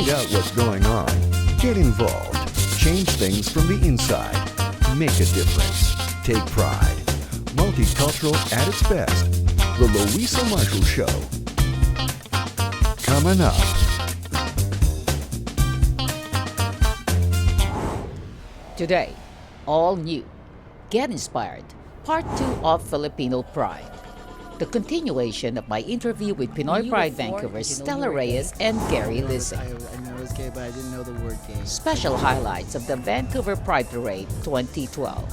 find out what's going on. Get involved. Change things from the inside. Make a difference. Take pride. Multicultural at its best. The Luisa Marshall Show. Coming up. Today, all new. Get inspired. Part 2 of Filipino Pride. The continuation of my interview with Pinoy Pride Vancouver's Stella Reyes and Gary Lising. I knew it was gay, but I didn't know the word gay. Special highlights of the Vancouver Pride Parade 2012.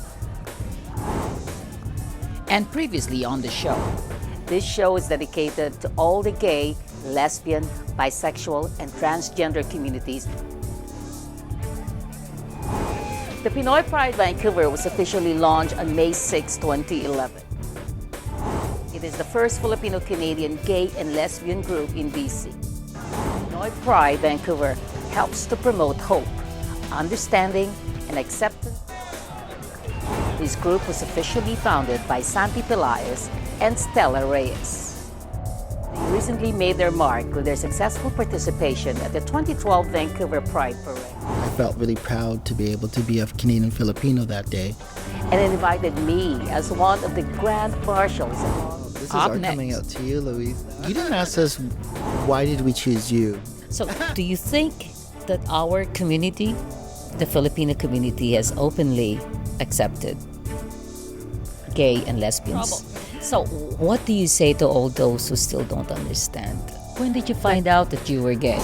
And previously on the show, this show is dedicated to all the gay, lesbian, bisexual, and transgender communities. The Pinoy Pride Vancouver was officially launched on May 6, 2011. It is the first Filipino Canadian gay and lesbian group in BC. Pinoy Pride Vancouver helps to promote hope, understanding, and acceptance. This group was officially founded by Santi Pelaez and Stella Reyes. They recently made their mark with their successful participation at the 2012 Vancouver Pride Parade. I felt really proud to be able to be a Canadian Filipino that day. And it invited me as one of the Grand Marshals. This is our coming out to you, Luisa. You didn't ask us why did we choose you. So, do you think that our community, the Filipino community, has openly accepted gay and lesbians? So, what do you say to all those who still don't understand? When did you find out that you were gay?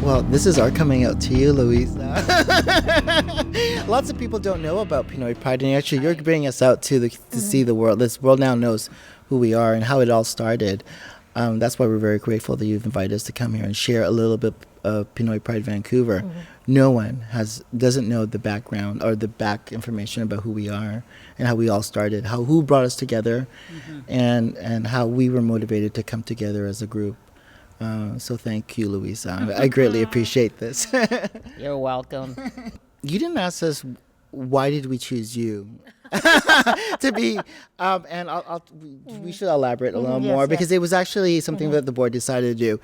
Well, this is our coming out to you, Luisa. Lots of people don't know about Pinoy Pride, and actually you're bringing us out to see the world. This world now knows who we are and how it all started. That's why we're very grateful that you've invited us to come here and share a little bit of Pinoy Pride Vancouver. No one doesn't know the background or the back information about who we are and how we all started, who brought us together, and how we were motivated to come together as a group. So thank you, Luisa. I greatly appreciate this. You're welcome. You didn't ask us why did we choose you to be, and we should elaborate a little more because it was actually something that the board decided to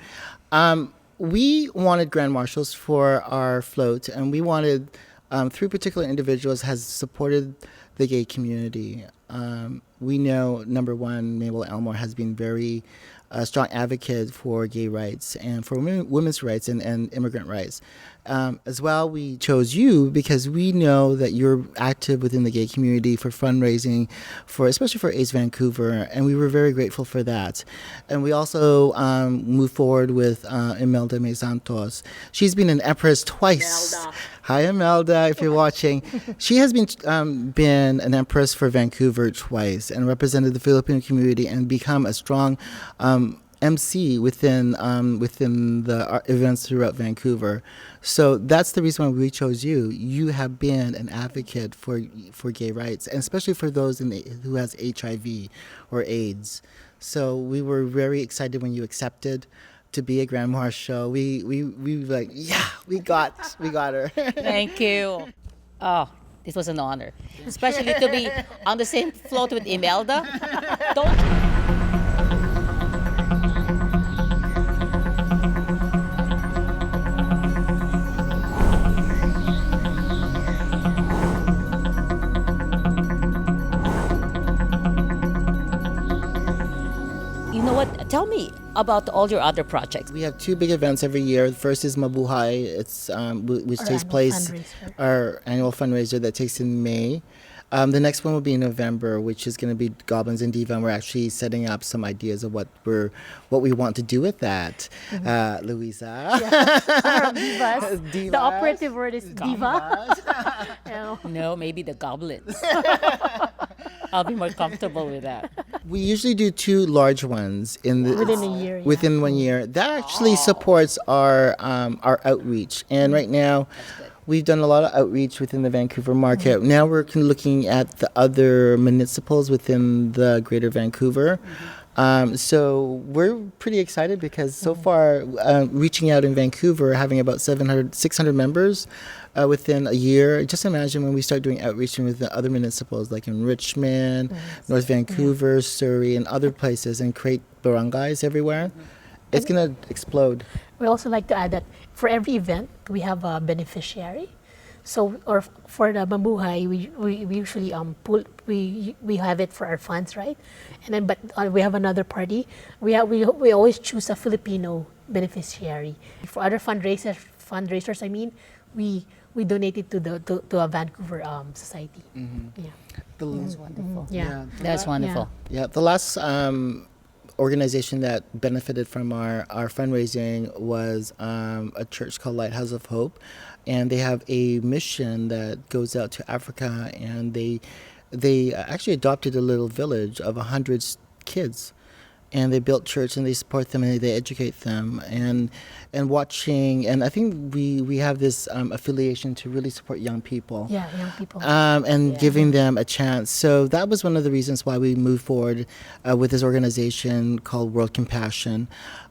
do. We wanted Grand Marshals for our float, and we wanted, three particular individuals has supported the gay community. We know, number one, Mable Elmore has been very strong advocate for gay rights and for women's rights and immigrant rights. As well, we chose you because we know that you're active within the gay community for fundraising, especially for AIDS Vancouver, and we were very grateful for that. And we also moved forward with Imelda Mae Santos. She's been an Empress twice. Imelda. Hi, Imelda, if you're watching. She has been an Empress for Vancouver twice and represented the Filipino community and become a strong MC within the events throughout Vancouver. So that's the reason why we chose you. You have been an advocate for gay rights, and especially for those who has HIV or AIDS. So we were very excited when you accepted to be a Grand Marshal. We were like, yeah, we got her. Thank you. Oh, it was an honor, especially to be on the same float with Imelda. You know what? Tell tell me about all your other projects. We have 2 big events every year. The first is Mabuhay, which takes place, our annual fundraiser that takes in May. The next one will be in November, which is going to be Goblins and Diva, and we're actually setting up some ideas of what we want to do with that. Luisa. Divas. The operative word is diva. No, maybe the goblins. I'll be more comfortable with that. We usually do 2 large ones Within a year. Within 1 year. That actually supports our outreach. And right now, we've done a lot of outreach within the Vancouver market. Now we're looking at the other municipals within the Greater Vancouver. So we're pretty excited because so far, reaching out in Vancouver, having about 600 members within a year. Just imagine when we start doing outreach with the other municipals like in Richmond, North Vancouver, Surrey, and other places, and create barangays everywhere. It's going to explode. We also like to add that for every event, we have a beneficiary. So, or for the Mabuhay, we usually we have it for our funds, right? And then, but we have another party. We always choose a Filipino beneficiary. For other fundraisers, I mean, we donate it to a Vancouver society. Yeah. That's wonderful. Yeah. That's wonderful. Yeah, the last organization that benefited from our fundraising was a church called Lighthouse of Hope, and they have a mission that goes out to Africa, and they actually adopted a little village of 100 kids, and they built church, and they support them, and they educate them, and watching, and I think we have this affiliation to really support young people. Yeah, young people. And giving them a chance. So that was one of the reasons why we moved forward with this organization called World Compassion.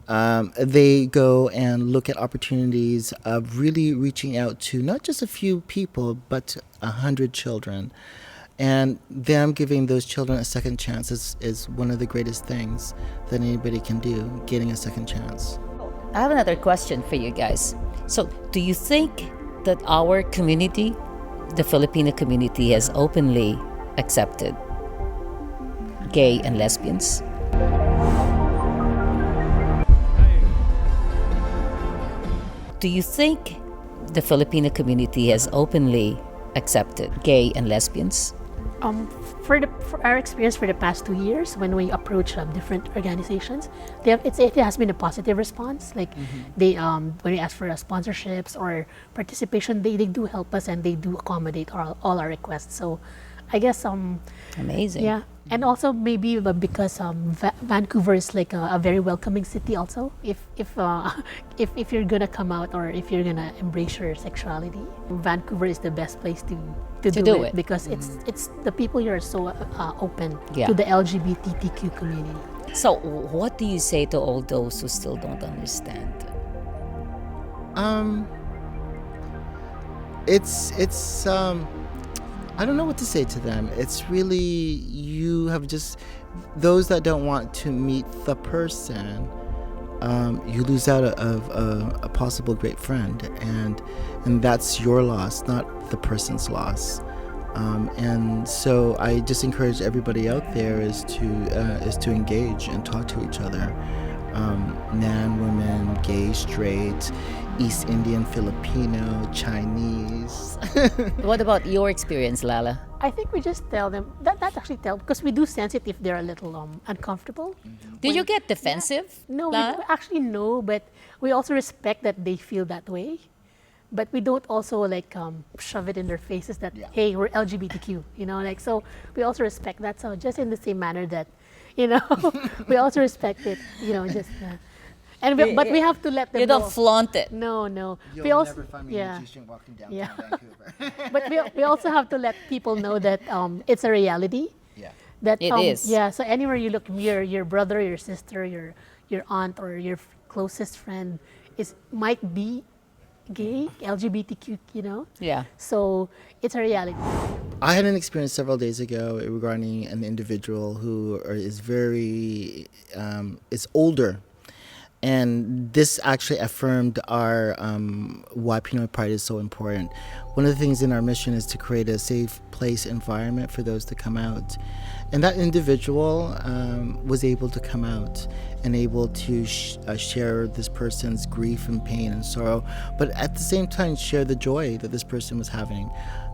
They go and look at opportunities of really reaching out to not just a few people, but 100 children. And them giving those children a second chance is one of the greatest things that anybody can do, getting a second chance. I have another question for you guys. So, do you think that our community, the Filipino community, has openly accepted gay and lesbians? Do you think the Filipino community has openly accepted gay and lesbians? For our experience for the past 2 years, when we approach different organizations, it has been a positive response. Like they when we ask for sponsorships or participation, they do help us and they do accommodate all our requests. So, I guess amazing. Yeah, and also maybe because Vancouver is like a very welcoming city. Also, if you're gonna come out or if you're gonna embrace your sexuality, Vancouver is the best place to do it because it's the people here are so open to the LGBTQ community. So, what do you say to all those who still don't understand? It's I don't know what to say to them. It's really, you have just, those that don't want to meet the person, you lose out of a possible great friend, and that's your loss, not the person's loss. And so I just encourage everybody out there is to engage and talk to each other. Man, woman, gay, straight, East Indian, Filipino, Chinese. What about your experience, Lala? I think we just tell them that actually because we do sense it if they're a little uncomfortable. Did you get defensive? No, Lala? we actually no, but we also respect that they feel that way. But we don't also like shove it in their faces that hey, we're LGBTQ, like so. We also respect that. So just in the same manner that, we also respect it, just. But we have to let them You know. don't flaunt it. No. You'll we also, never find me in a G-string walking downtown Vancouver. But we also have to let people know that it's a reality. Yeah. That It is. Yeah. So anywhere you look, your brother, your sister, your aunt, or your closest friend might be gay, LGBTQ. Yeah. So it's a reality. I had an experience several days ago regarding an individual who is very is older. And this actually affirmed our why Pinoy Pride is so important. One of the things in our mission is to create a safe place environment for those to come out. And that individual was able to come out and able to share this person's grief and pain and sorrow, but at the same time share the joy that this person was having.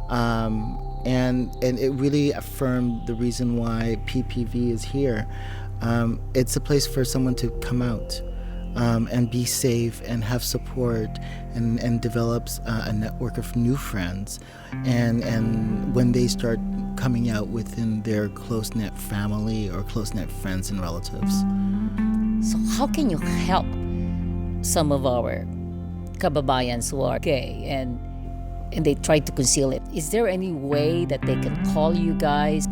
And it really affirmed the reason why PPV is here. It's a place for someone to come out and be safe and have support and develops a network of new friends. And when they start coming out within their close-knit family or close-knit friends and relatives. So how can you help some of our kababayans who are gay and they try to conceal it? Is there any way that they can call you guys?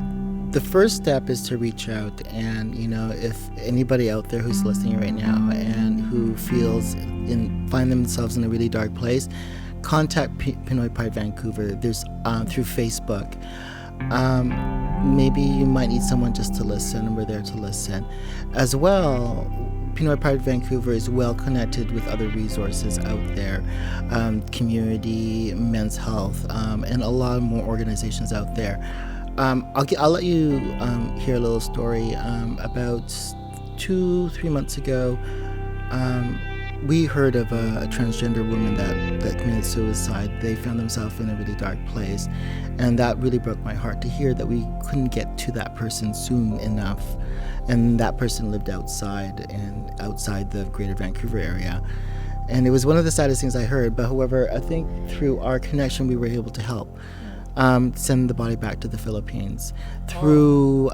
The first step is to reach out, and if anybody out there who's listening right now and who find themselves in a really dark place, contact Pinoy Pride Vancouver. There's through Facebook. Maybe you might need someone just to listen, and we're there to listen. As well, Pinoy Pride Vancouver is well connected with other resources out there, community, men's health, and a lot more organizations out there. I'll let you hear a little story. About 2-3 months ago, we heard of a transgender woman that committed suicide. They found themselves in a really dark place, and that really broke my heart to hear that we couldn't get to that person soon enough. And that person lived outside the Greater Vancouver area. And it was one of the saddest things I heard. But however, I think through our connection, we were able to help. Send the body back to the Philippines through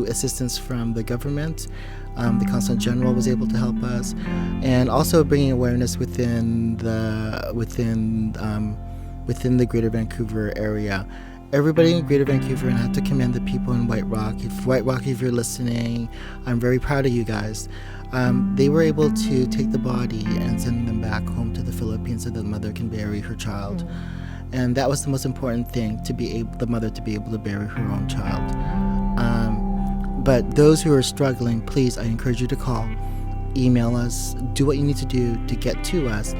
assistance from the government. The Consul General was able to help us, and also bringing awareness within the Greater Vancouver area. Everybody in Greater Vancouver, and I have to commend the people in White Rock. If you're listening, I'm very proud of you guys. They were able to take the body and send them back home to the Philippines so the mother can bury her child. And that was the most important thing, the mother to be able to bury her own child. But those who are struggling, please, I encourage you to call, email us, do what you need to do to get to us,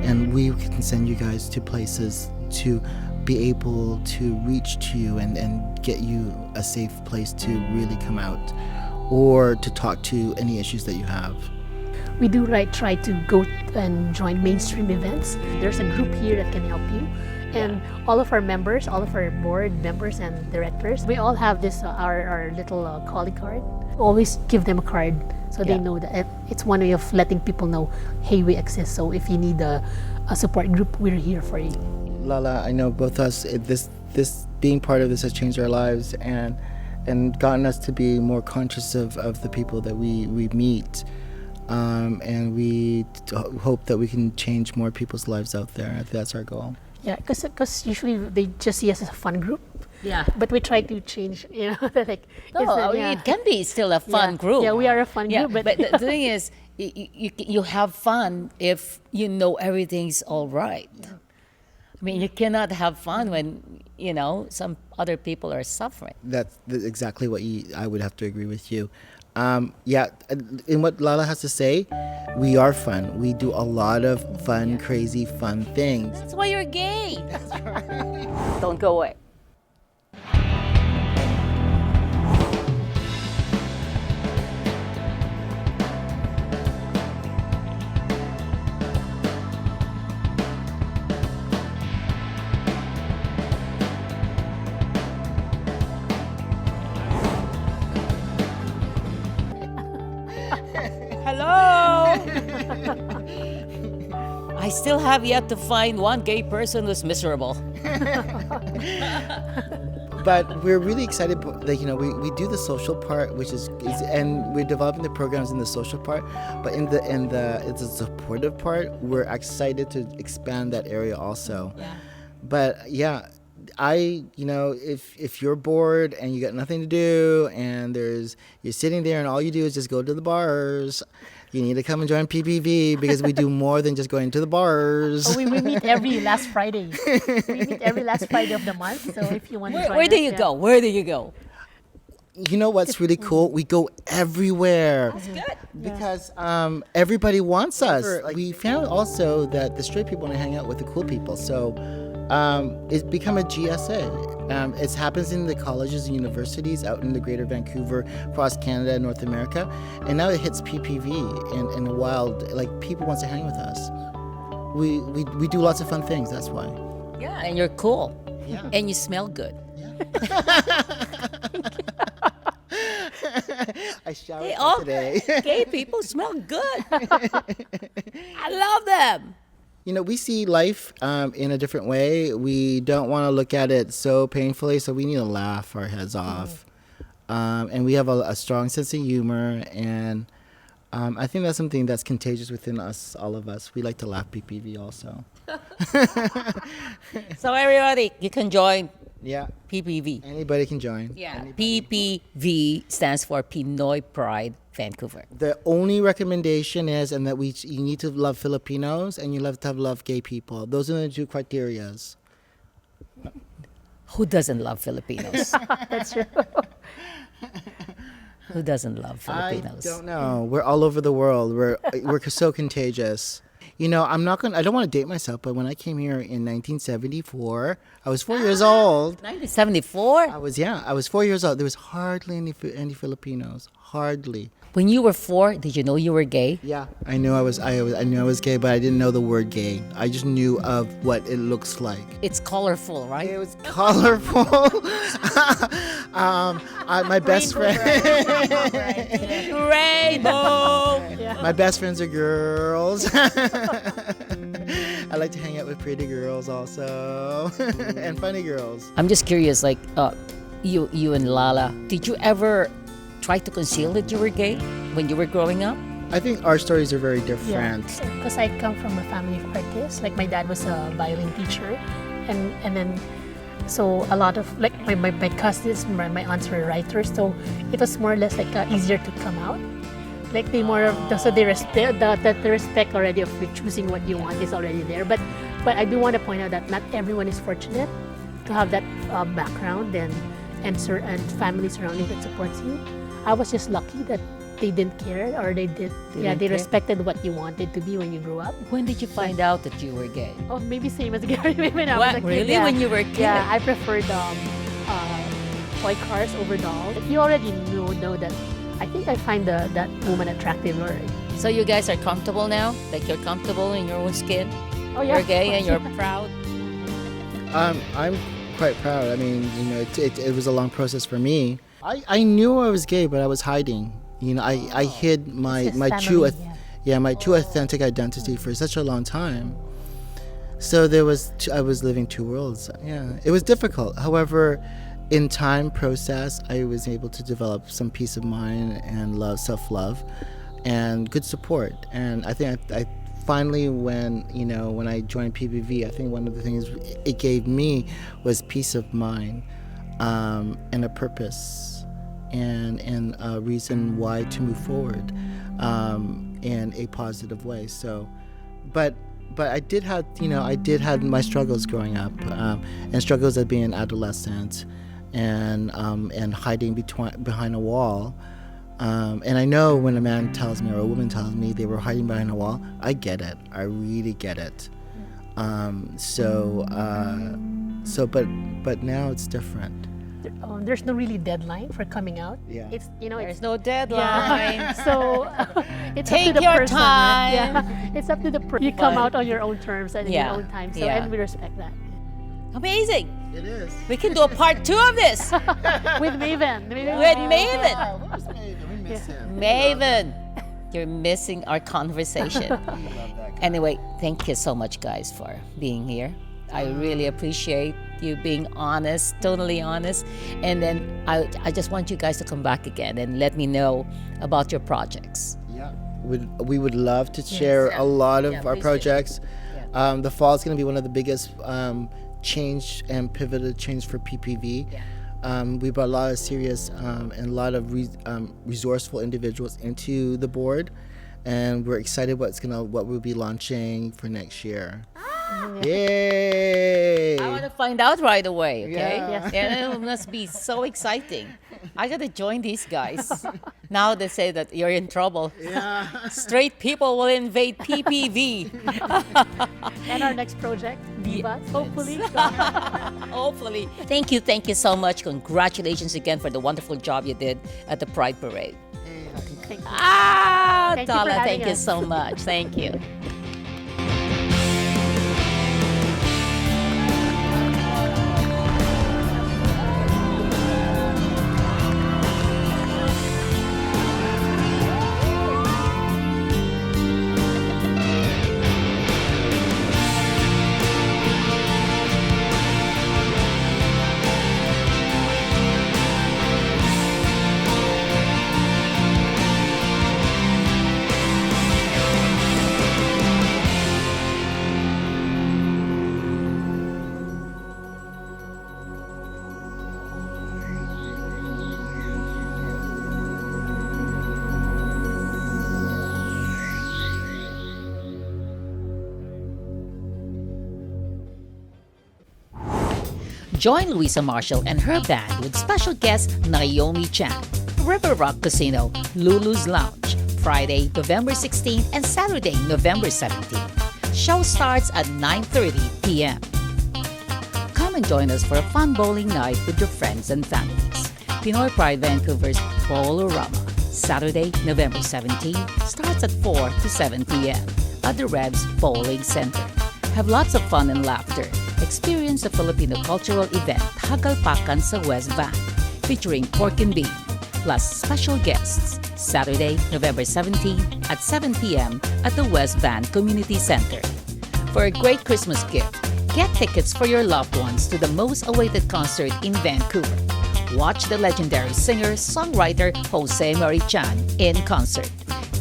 and we can send you guys to places to be able to reach to you and get you a safe place to really come out or to talk to any issues that you have. We do try to go and join mainstream events. There's a group here that can help you. And all of our members, all of our board members and directors, we all have this, our little calling card. Always give them a card so they know that it's one way of letting people know, hey, we exist. So if you need a support group, we're here for you. Lala, I know both us, this being part of this has changed our lives and gotten us to be more conscious of the people that we meet. And we hope that we can change more people's lives out there. That's our goal. Yeah, because usually they just see us as a fun group. Yeah. But we try to change, like... It can be still a fun group. Yeah, we are a fun group. But the thing is, you have fun if you know everything's all right. I mean, you cannot have fun when, some other people are suffering. That's exactly what I would have to agree with you. In what Lala has to say, we are fun. We do a lot of fun, crazy, fun things. That's why you're gay. That's right. Don't go away. I still have yet to find one gay person who's miserable. But we're really excited. We do the social part, which is and we're developing the programs in the social part. But in the supportive part, we're excited to expand that area also. Yeah. But yeah, if you're bored and you got nothing to do and you're sitting there and all you do is just go to the bars, you need to come and join PPV because we do more than just going to the bars. We meet every last Friday. We meet every last Friday of the month. So if you want to join Where do you go? Where do you go? You know what's really cool? We go everywhere. That's good. Because everybody wants us. We found also that the straight people want to hang out with the cool people. So it's become a GSA. It happens in the colleges and universities out in the greater Vancouver, across Canada and North America. And now it hits PPV in a wild, like people want to hang with us. We do lots of fun things, that's why. Yeah, and you're cool. Yeah. And you smell good. I showered Hey, all today. gay people smell good. I love them. You know, we see life in a different way. We don't want to look at it so painfully, so we need to laugh our heads off. And we have a strong sense of humor, and I think that's something that's contagious within us, all of us. We like to laugh PPV also. So everybody, you can join Yeah, PPV. anybody can join. Yeah, PPV stands for Pinoy Pride Vancouver. The only recommendation is, and that you need to love Filipinos and you have to love gay people. Those are the two criterias. Who doesn't love Filipinos? That's true. Who doesn't love Filipinos? I don't know. We're all over the world. We're so contagious. You know, I don't want to date myself, but when I came here in 1974, I was 4 years old. 1974? I was 4 years old. There was hardly any Filipinos. Hardly. When you were 4, did you know you were gay? Yeah, I knew I was gay, but I didn't know the word gay. I just knew of what it looks like. It's colorful, right? It was colorful. My best friend. Rainbow! My best friends are girls. I like to hang out with pretty girls also, and funny girls. I'm just curious, like, you and Lala, did you ever try to conceal that you were gay when you were growing up? I think our stories are very different. Because I come from a family of artists. Like my dad was a violin teacher, and then so a lot of like my cousins, my aunts were writers. So it was more or less like easier to come out. Like they more of so they respect the respect already of choosing what you want is already there. But I do want to point out that not everyone is fortunate to have that background and family surrounding that supports you. I was just lucky that they didn't care, or they respected what you wanted to be when you grew up. When did you find out that you were gay? Oh, maybe same as Gary when I was a kid. Really? Yeah. When you were a kid? Yeah, I preferred toy cars over dolls. You already know that. I think I find that woman attractive. Or So you guys are comfortable now? Like you're comfortable in your own skin? oh yeah, You're gay and you're proud? I'm quite proud. I mean, you know, it was a long process for me. I knew I was gay, but I was hiding. You know, I hid my true authentic identity for such a long time. So I was living two worlds. Yeah, it was difficult. However, in time process, I was able to develop some peace of mind and self-love, and good support. And I think I finally, when I joined PPV, I think one of the things it gave me was peace of mind, and a purpose, and a reason why to move forward, in a positive way. So, but I did have my struggles growing up, and struggles of being an adolescent, and hiding behind a wall. And I know when a man tells me or a woman tells me they were hiding behind a wall, I get it. I really get it. But now it's different. there's no really deadline for coming out. Yeah. It's There's no deadline. yeah. So it's Take up to the your person. time. Yeah, it's up to the person. You come out on your own terms and in Yeah. your own time. So Yeah. and we respect that. Amazing. It is. We can do a part 2 of this. With Maven. With Maven. Where's Maven? We miss him. Maven, you're missing our conversation. We love that guy. Anyway, thank you so much, guys, for being here. I really appreciate you being honest, totally honest. And then I just want you guys to come back again and let me know about your projects. Yeah, we would love to share a lot of our please do. projects. The fall is going to be one of the biggest change and pivoted change for PPV. We brought a lot of serious and a lot of resourceful individuals into the board, and we're excited what we'll be launching for next year. Yay! I want to find out right away, okay? Yeah. Yes. And it must be so exciting. I got to join these guys. Now they say that you're in trouble. Yeah. Straight people will invade PPV. And our next project, Divas, hopefully. Hopefully. Thank you so much. Congratulations again for the wonderful job you did at the Pride Parade. Thank you. Ah, Thank you for Tala, having thank you us. so much. Thank you. Join Luisa Marshall and her band with special guest Naomi Chan, River Rock Casino, Lulu's Lounge, Friday, November 16th and Saturday, November 17th. Show starts at 9:30 p.m. Come and join us for a fun bowling night with your friends and families. Pinoy Pride Vancouver's Bowlorama, Saturday, November 17th, starts at 4 to 7 p.m. at the Revs Bowling Center. Have lots of fun and laughter. Experience the Filipino cultural event Hagalpakan sa West Van, featuring pork and beef, plus special guests. Saturday, November 17 at 7 p.m. at the West Van Community Center. For a great Christmas gift, get tickets for your loved ones to the most awaited concert in Vancouver. Watch the legendary singer-songwriter Jose Mari Chan in concert.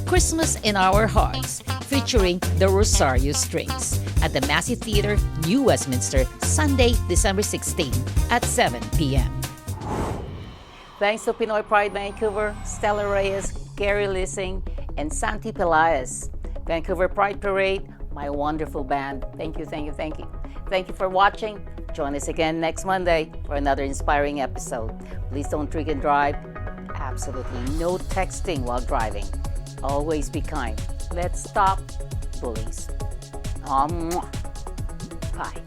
Christmas in Our Hearts, featuring the Rosario Strings at the Massey Theatre, New Westminster, Sunday, December 16 at 7 p.m. Thanks to Pinoy Pride Vancouver, Stella Reyes, Gary Lising, and Santi Pelaez. Vancouver Pride Parade, my wonderful band. Thank you, thank you, thank you. Thank you for watching. Join us again next Monday for another inspiring episode. Please don't drink and drive. Absolutely no texting while driving. Always be kind. Let's stop bullies. Bye.